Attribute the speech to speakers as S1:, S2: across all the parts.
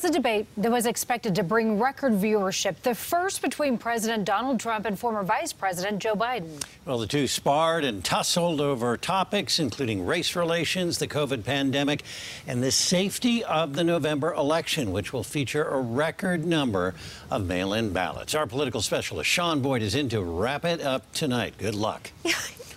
S1: It's a debate that was expected to bring record viewership, the first between President Donald Trump and former Vice President Joe Biden.
S2: Well, the two sparred and tussled over topics including race relations, the COVID pandemic, and the safety of the November election, which will feature a record number of mail-in ballots. Our political specialist Sean Boyd is in to wrap it up tonight. Good luck.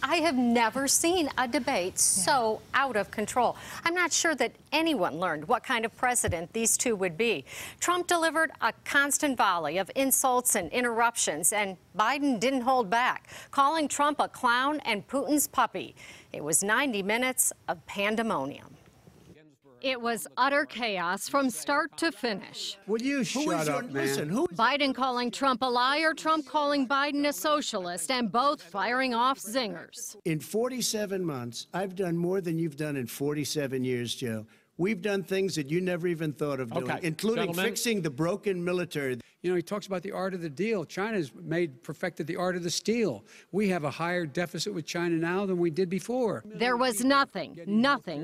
S3: I have never seen a debate so out of control. I'm not sure that anyone learned what kind of president these two would be. Trump delivered a constant volley of insults and interruptions, and Biden didn't hold back, calling Trump a clown and Putin's puppy. It was 90 minutes of pandemonium. It was utter chaos from start to finish.
S4: Will you shut up, man?
S3: Listen, Biden calling Trump a liar, Trump calling Biden a socialist, and both firing off zingers.
S4: In 47 months, I've done more than you've done in 47 years, Joe. We've done things that you never even thought of doing, including fixing the broken military.
S5: You know, he talks about the art of the deal. China's perfected the art of the steal. We have a higher deficit with China now than we did before.
S3: There was nothing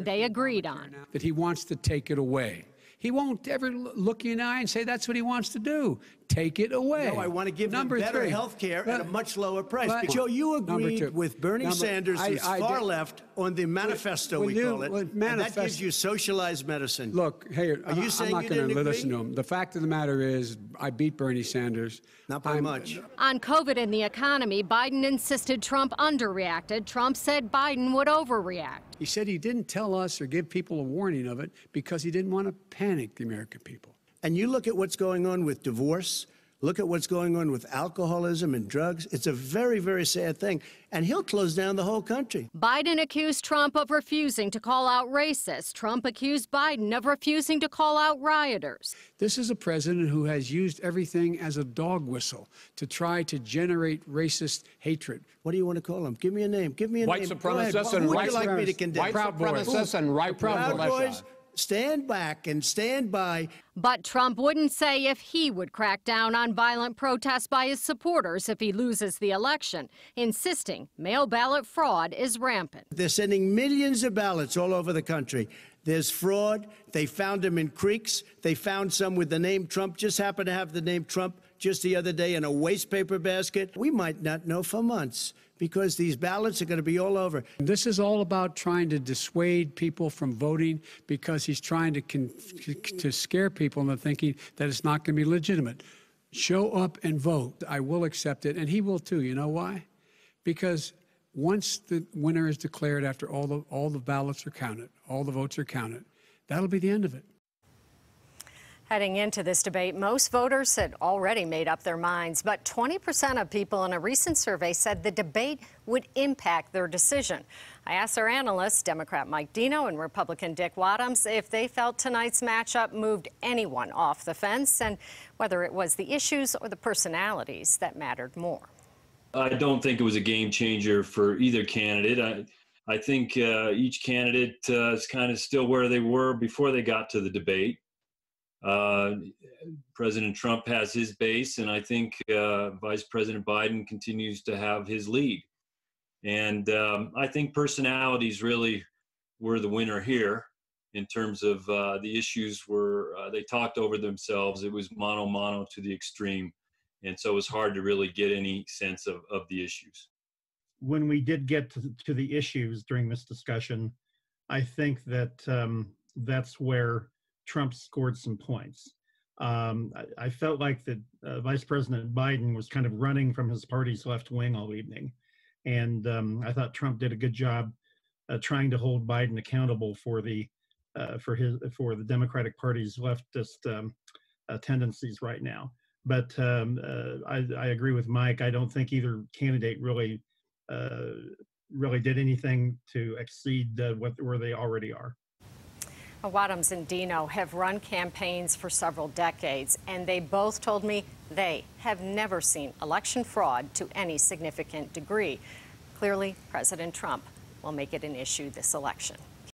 S3: they agreed on.
S5: That he wants to take it away. He won't ever look you in the eye and say that's what he wants to do. Take it away.
S4: No, I want to give them better health care at a much lower price. But Joe, you agreed with Bernie Sanders, who's far left, on the manifesto, we call it, and that gives you socialized medicine.
S5: Look, hey,
S4: are you saying
S5: I'm not going to listen to him. The fact of the matter is, I beat Bernie Sanders.
S4: Not by much.
S3: On COVID and the economy, Biden insisted Trump underreacted. Trump said Biden would overreact.
S5: He said he didn't tell us or give people a warning of it because he didn't want to panic the American people.
S4: And you look at what's going on with divorce, look at what's going on with alcoholism and drugs. It's a very, very sad thing. And he'll close down the whole country.
S3: Biden accused Trump of refusing to call out racists. Trump accused Biden of refusing to call out rioters.
S5: This is a president who has used everything as a dog whistle to try to generate racist hatred.
S4: What do you want to call him? Give me a name. Give me a name.
S6: White supremacists and
S4: white
S6: supremacists and right
S4: Proud Boys. Stand back and stand by.
S3: But Trump wouldn't say if he would crack down on violent protests by his supporters if he loses the election, insisting mail ballot fraud is rampant.
S4: They're sending millions of ballots all over the country. There's fraud. They found them in creeks. They found some with the name Trump, just happened to have the name Trump just the other day in a waste paper basket. We might not know for months, because these ballots are going to be all over.
S5: This is all about trying to dissuade people from voting because he's trying to scare people into thinking that it's not going to be legitimate. Show up and vote. I will accept it, and he will too. You know why? Because once the winner is declared after all the ballots are counted, all the votes are counted, that'll be the end of it.
S3: Heading into this debate, most voters had already made up their minds, but 20% of people in a recent survey said the debate would impact their decision. I asked our analysts, Democrat Mike Dino and Republican Dick Wadhams, if they felt tonight's matchup moved anyone off the fence and whether it was the issues or the personalities that mattered more.
S7: I don't think it was a game changer for either candidate. I think each candidate is kind of still where they were before they got to the debate. President Trump has his base, and I think Vice President Biden continues to have his lead. And I think personalities really were the winner here in terms of the issues were, they talked over themselves. It was mano to the extreme. And so it was hard to really get any sense of the issues.
S8: When we did get to the issues during this discussion, I think that that's where Trump scored some points. I felt like that Vice President Biden was kind of running from his party's left wing all evening. And I thought Trump did a good job trying to hold Biden accountable for the Democratic Party's leftist tendencies right now. But I agree with Mike. I don't think either candidate really did anything to exceed where they already are.
S3: Wadhams and Dino have run campaigns for several decades, and they both told me they have never seen election fraud to any significant degree. Clearly, President Trump will make it an issue this election.